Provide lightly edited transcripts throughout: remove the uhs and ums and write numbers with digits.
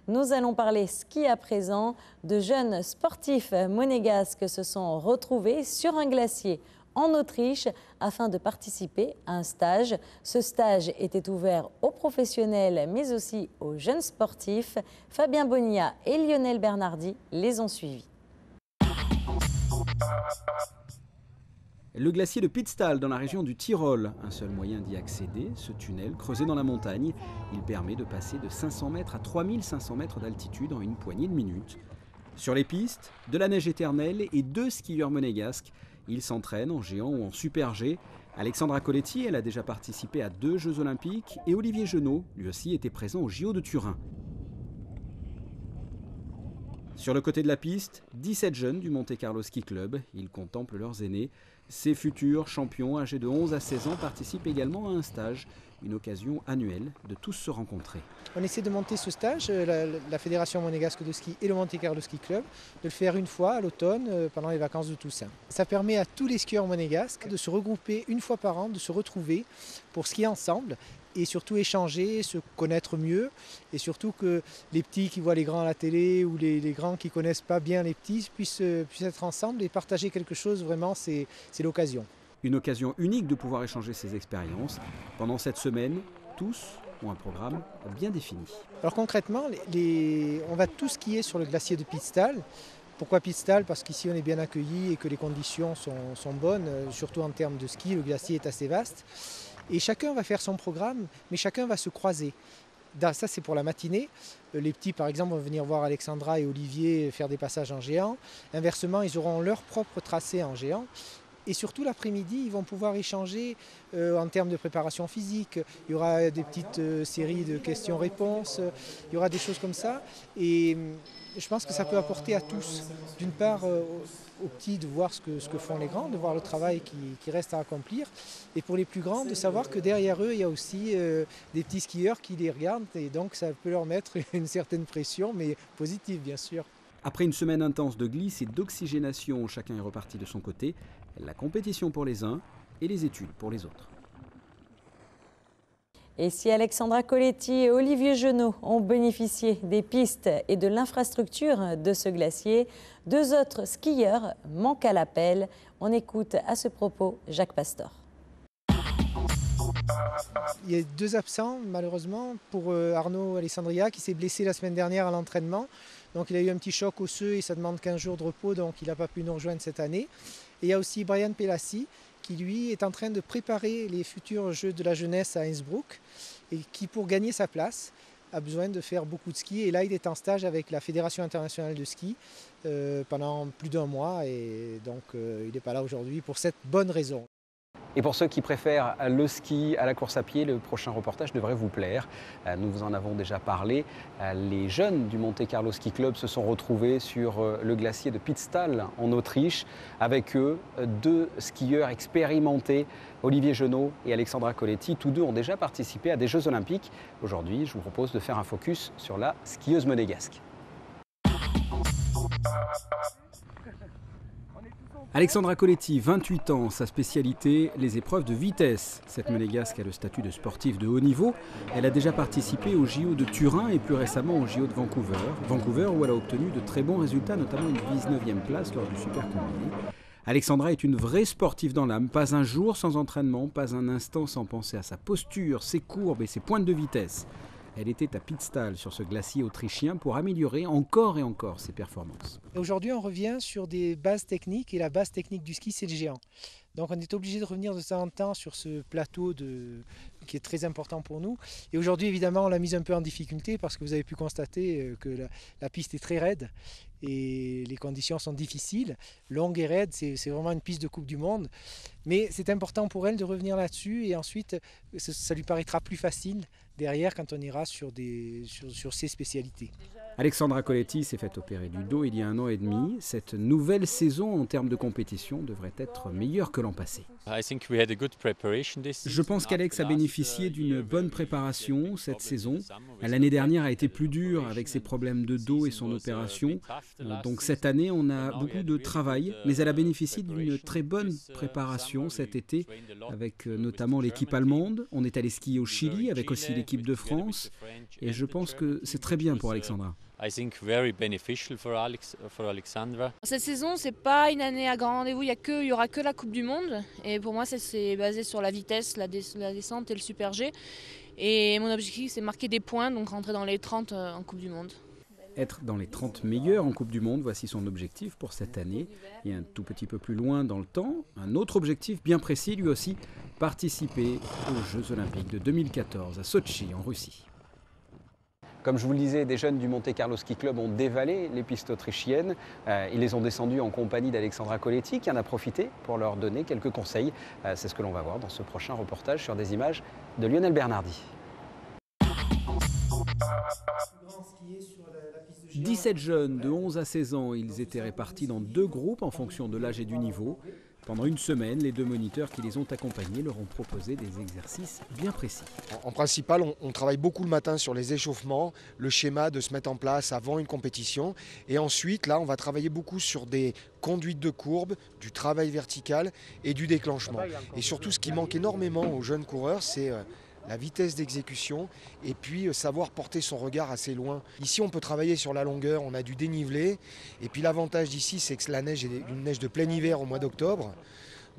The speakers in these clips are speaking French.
Nous allons parler ski à présent. De jeunes sportifs monégasques se sont retrouvés sur un glacier en Autriche afin de participer à un stage. Ce stage était ouvert aux professionnels mais aussi aux jeunes sportifs. Fabien Bonilla et Lionel Bernardi les ont suivis. Le glacier de Pitztal dans la région du Tyrol. Un seul moyen d'y accéder, ce tunnel creusé dans la montagne. Il permet de passer de 500 mètres à 3500 mètres d'altitude en une poignée de minutes. Sur les pistes, de la neige éternelle et 2 skieurs monégasques. Ils s'entraînent en géant ou en super G. Alexandra Coletti, elle a déjà participé à 2 Jeux Olympiques et Olivier Genot, lui aussi, était présent aux JO de Turin. Sur le côté de la piste, 17 jeunes du Monte Carlo Ski Club. Ils contemplent leurs aînés. Ces futurs champions âgés de 11 à 16 ans participent également à un stage, une occasion annuelle de tous se rencontrer. On essaie de monter ce stage, la Fédération monégasque de ski et le Monte Carlo Ski Club, de le faire une fois à l'automne pendant les vacances de Toussaint. Ça permet à tous les skieurs monégasques de se regrouper une fois par an, de se retrouver pour skier ensemble et surtout échanger, se connaître mieux et surtout que les petits qui voient les grands à la télé ou les grands qui ne connaissent pas bien les petits puissent être ensemble et partager quelque chose, vraiment c'est l'occasion. Une occasion unique de pouvoir échanger ces expériences. Pendant cette semaine, tous ont un programme bien défini. Alors concrètement, on va tous skier sur le glacier de Pitztal. Pourquoi Pitztal? Parce qu'ici on est bien accueillis et que les conditions sont bonnes, surtout en termes de ski, le glacier est assez vaste. Et chacun va faire son programme, mais chacun va se croiser. Ça c'est pour la matinée. Les petits par exemple vont venir voir Alexandra et Olivier faire des passages en géant. Inversement, ils auront leur propre tracé en géant. Et surtout l'après-midi, ils vont pouvoir échanger en termes de préparation physique. Il y aura des petites séries de questions-réponses, il y aura des choses comme ça. Et je pense que ça peut apporter à tous, d'une part aux petits de voir ce que font les grands, de voir le travail qui reste à accomplir. Et pour les plus grands, de savoir que derrière eux, il y a aussi des petits skieurs qui les regardent. Et donc ça peut leur mettre une certaine pression, mais positive bien sûr. Après une semaine intense de glisse et d'oxygénation, chacun est reparti de son côté. La compétition pour les uns et les études pour les autres. Et si Alexandra Coletti et Olivier Genot ont bénéficié des pistes et de l'infrastructure de ce glacier, 2 autres skieurs manquent à l'appel. On écoute à ce propos Jacques Pastor. Il y a 2 absents malheureusement pour Arnaud Alessandria qui s'est blessé la semaine dernière à l'entraînement. Donc il a eu un petit choc osseux et ça demande 15 jours de repos, donc il n'a pas pu nous rejoindre cette année. Et il y a aussi Brian Pelassi qui lui est en train de préparer les futurs Jeux de la jeunesse à Innsbruck et qui pour gagner sa place a besoin de faire beaucoup de ski. Et là il est en stage avec la Fédération internationale de ski pendant plus d'1 mois et donc il n'est pas là aujourd'hui pour cette bonne raison. Et pour ceux qui préfèrent le ski à la course à pied, le prochain reportage devrait vous plaire. Nous vous en avons déjà parlé. Les jeunes du Monte Carlo Ski Club se sont retrouvés sur le glacier de Pitztal en Autriche. Avec eux, 2 skieurs expérimentés, Olivier Genot et Alexandra Coletti. Tous 2 ont déjà participé à des Jeux Olympiques. Aujourd'hui, je vous propose de faire un focus sur la skieuse monégasque. Alexandra Coletti, 28 ans, sa spécialité, les épreuves de vitesse. Cette monégasque a le statut de sportive de haut niveau. Elle a déjà participé aux JO de Turin et plus récemment aux JO de Vancouver. Vancouver où elle a obtenu de très bons résultats, notamment une 19e place lors du super combiné. Alexandra est une vraie sportive dans l'âme, pas un jour sans entraînement, pas un instant sans penser à sa posture, ses courbes et ses pointes de vitesse. Elle était à Pitztal sur ce glacier autrichien pour améliorer encore et encore ses performances. Aujourd'hui, on revient sur des bases techniques et la base technique du ski, c'est le géant. Donc on est obligé de revenir de temps en temps sur ce plateau qui est très important pour nous. Et aujourd'hui, évidemment, on l'a mise un peu en difficulté parce que vous avez pu constater que la piste est très raide et les conditions sont difficiles. Longue et raide, c'est vraiment une piste de Coupe du Monde. Mais c'est important pour elle de revenir là-dessus et ensuite, ça lui paraîtra plus facile derrière quand on ira sur ses spécialités. Alexandra Coletti s'est fait opérer du dos il y a 1 an et demi. Cette nouvelle saison en termes de compétition devrait être meilleure que l'an passé. Je pense qu'Alex a bénéficié d'une bonne préparation cette saison. L'année dernière a été plus dure avec ses problèmes de dos et son opération. Donc cette année, on a beaucoup de travail, mais elle a bénéficié d'une très bonne préparation cet été avec notamment l'équipe allemande. On est allé skier au Chili avec aussi l'équipe de France et je pense que c'est très bien pour Alexandra. Cette saison, c'est pas une année à grand rendez-vous, il y aura que la Coupe du Monde. Et pour moi, c'est basé sur la vitesse, la descente et le Super G. Et mon objectif, c'est marquer des points, donc rentrer dans les 30 en Coupe du Monde. Être dans les 30 meilleurs en Coupe du Monde, voici son objectif pour cette année. Et un tout petit peu plus loin dans le temps, un autre objectif bien précis, lui aussi, participer aux Jeux Olympiques de 2014 à Sotchi, en Russie. Comme je vous le disais, des jeunes du Monte Carlo Ski Club ont dévalé les pistes autrichiennes. Ils les ont descendues en compagnie d'Alexandra Coletti qui en a profité pour leur donner quelques conseils. C'est ce que l'on va voir dans ce prochain reportage sur des images de Lionel Bernardi. 17 jeunes de 11 à 16 ans, ils étaient répartis dans 2 groupes en fonction de l'âge et du niveau. Pendant une semaine, les 2 moniteurs qui les ont accompagnés leur ont proposé des exercices bien précis. En principal, on travaille beaucoup le matin sur les échauffements, le schéma de se mettre en place avant une compétition. Et ensuite, là, on va travailler beaucoup sur des conduites de courbe, du travail vertical et du déclenchement. Et surtout, ce qui manque énormément aux jeunes coureurs, c'est la vitesse d'exécution et puis savoir porter son regard assez loin. Ici, on peut travailler sur la longueur, on a du dénivelé. Et puis l'avantage d'ici, c'est que la neige est une neige de plein hiver au mois d'octobre.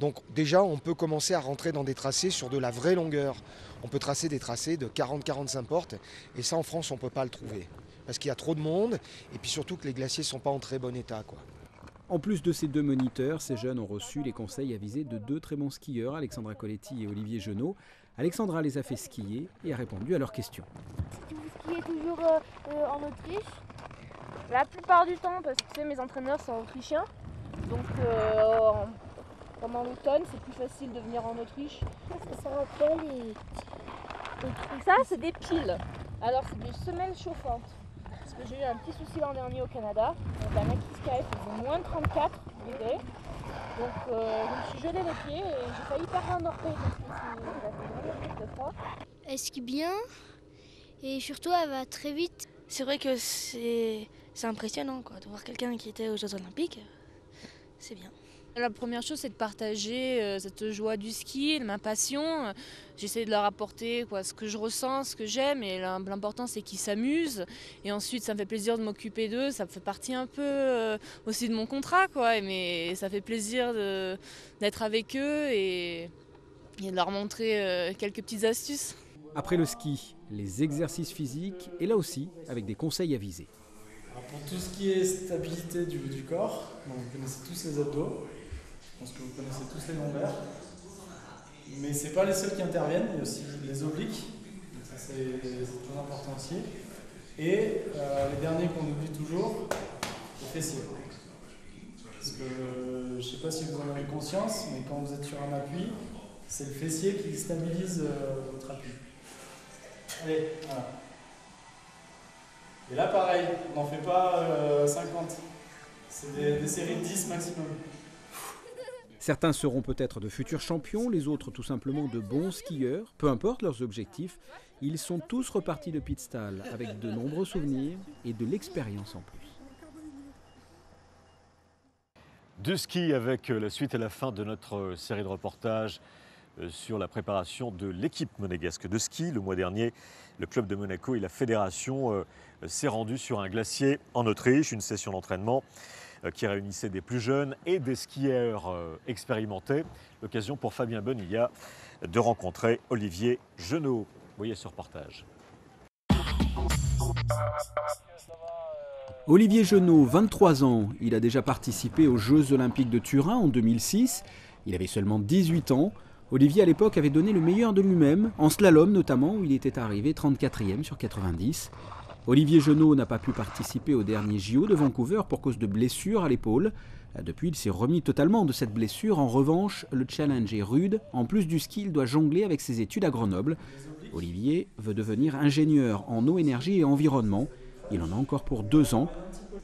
Donc déjà, on peut commencer à rentrer dans des tracés sur de la vraie longueur. On peut tracer des tracés de 40-45 portes. Et ça, en France, on ne peut pas le trouver. Parce qu'il y a trop de monde et puis surtout que les glaciers ne sont pas en très bon état, quoi. En plus de ces 2 moniteurs, ces jeunes ont reçu les conseils avisés de 2 très bons skieurs, Alexandra Coletti et Olivier Genot. Alexandra les a fait skier et a répondu à leurs questions. Vous skiez toujours en Autriche? La plupart du temps, parce que mes entraîneurs sont autrichiens. Donc pendant l'automne, c'est plus facile de venir en Autriche. Qu'est-ce que ça rappelle Ça, c'est des piles. Alors, c'est des semelles chauffantes. Parce que j'ai eu un petit souci l'an dernier au Canada. La Nakiskai faisait moins de 34 degrés. Donc je me suis gelé les pieds et j'ai failli perdre un orteil parce que ça fait vraiment froid. Elle skie bien et surtout elle va très vite. C'est vrai que c'est impressionnant quoi, de voir quelqu'un qui était aux Jeux Olympiques. C'est bien. La première chose, c'est de partager cette joie du ski, ma passion. J'essaie de leur apporter ce que je ressens, ce que j'aime. Et l'important, c'est qu'ils s'amusent. Et ensuite, ça me fait plaisir de m'occuper d'eux. Ça fait partie un peu aussi de mon contrat, quoi. Mais ça fait plaisir d'être avec eux et de leur montrer quelques petites astuces. Après le ski, les exercices physiques et là aussi avec des conseils avisés. Alors pour tout ce qui est stabilité du haut du corps, donc vous connaissez tous les abdos. Je pense que vous connaissez tous les lombaires. Mais ce n'est pas les seuls qui interviennent, il y a aussi les obliques. Donc ça c'est très important aussi. Et les derniers qu'on oublie toujours, les fessiers. Parce que je ne sais pas si vous en avez conscience, mais quand vous êtes sur un appui, c'est le fessier qui stabilise votre appui. Allez, voilà. Et là pareil, on n'en fait pas 50. C'est des séries de 10 maximum. Certains seront peut-être de futurs champions, les autres tout simplement de bons skieurs. Peu importe leurs objectifs, ils sont tous repartis de Pitztal avec de nombreux souvenirs et de l'expérience en plus. Du ski avec la suite et la fin de notre série de reportages sur la préparation de l'équipe monégasque de ski. Le mois dernier, le club de Monaco et la fédération s'est rendu sur un glacier en Autriche, une session d'entraînement qui réunissait des plus jeunes et des skieurs expérimentés. L'occasion pour Fabien Bonilla de rencontrer Olivier Genot. Voyez ce reportage. Olivier Genot, 23 ans, il a déjà participé aux Jeux Olympiques de Turin en 2006. Il avait seulement 18 ans. Olivier, à l'époque, avait donné le meilleur de lui-même, en slalom notamment, où il était arrivé 34e sur 90. Olivier Genot n'a pas pu participer au dernier JO de Vancouver pour cause de blessure à l'épaule. Depuis, il s'est remis totalement de cette blessure. En revanche, le challenge est rude. En plus du ski, il doit jongler avec ses études à Grenoble. Olivier veut devenir ingénieur en eau, énergie et environnement. Il en a encore pour 2 ans.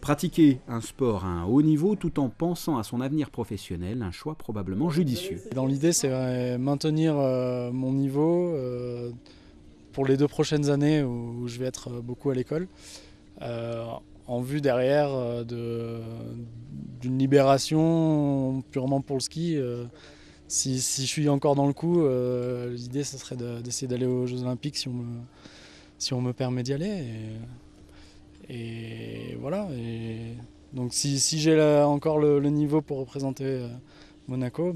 Pratiquer un sport à un haut niveau tout en pensant à son avenir professionnel, un choix probablement judicieux. Dans l'idée, c'est maintenir mon niveau pour les 2 prochaines années où je vais être beaucoup à l'école, en vue derrière d'une libération purement pour le ski. Si je suis encore dans le coup, l'idée ce serait d'essayer d'aller aux Jeux Olympiques si on me permet d'y aller. Et voilà. Et donc si j'ai encore le niveau pour représenter Monaco,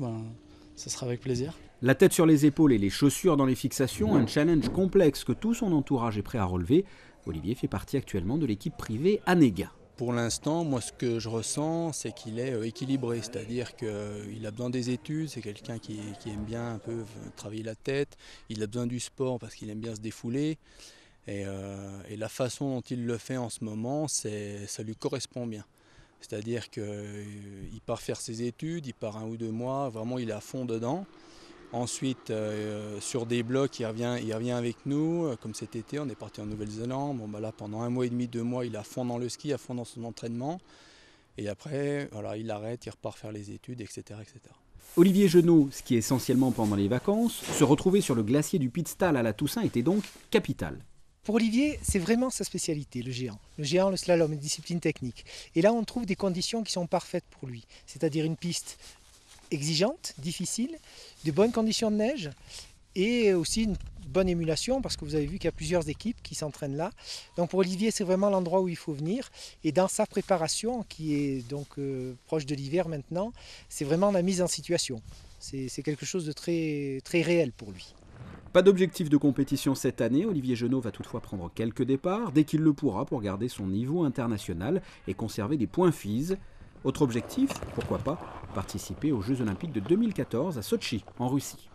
ce sera avec plaisir. La tête sur les épaules et les chaussures dans les fixations, un challenge complexe que tout son entourage est prêt à relever. Olivier fait partie actuellement de l'équipe privée Anega. Pour l'instant, moi ce que je ressens, c'est qu'il est équilibré, c'est-à-dire qu'il a besoin des études, c'est quelqu'un qui aime bien un peu travailler la tête, il a besoin du sport parce qu'il aime bien se défouler. Et la façon dont il le fait en ce moment, ça lui correspond bien. C'est-à-dire qu'il part faire ses études, il part 1 ou 2 mois, vraiment il est à fond dedans. Ensuite, sur des blocs, il revient avec nous. Comme cet été, on est parti en Nouvelle-Zélande. Là, pendant 1 mois et demi, 2 mois, il est à fond dans le ski, à fond dans son entraînement. Et après, voilà, il arrête, il repart faire les études, etc., etc. Olivier Genot, ski essentiellement pendant les vacances, se retrouver sur le glacier du Pitztal à la Toussaint était donc capital. Pour Olivier, c'est vraiment sa spécialité, le géant. Le géant, le slalom, une discipline technique. Et là, on trouve des conditions qui sont parfaites pour lui. C'est-à-dire une piste exigeante, difficile, de bonnes conditions de neige et aussi une bonne émulation parce que vous avez vu qu'il y a plusieurs équipes qui s'entraînent là. Donc pour Olivier, c'est vraiment l'endroit où il faut venir. Et dans sa préparation, qui est donc proche de l'hiver maintenant, c'est vraiment la mise en situation. C'est quelque chose de très, très réel pour lui. Pas d'objectif de compétition cette année, Olivier Genot va toutefois prendre quelques départs dès qu'il le pourra pour garder son niveau international et conserver des points FIS. Autre objectif, pourquoi pas, participer aux Jeux Olympiques de 2014 à Sotchi, en Russie.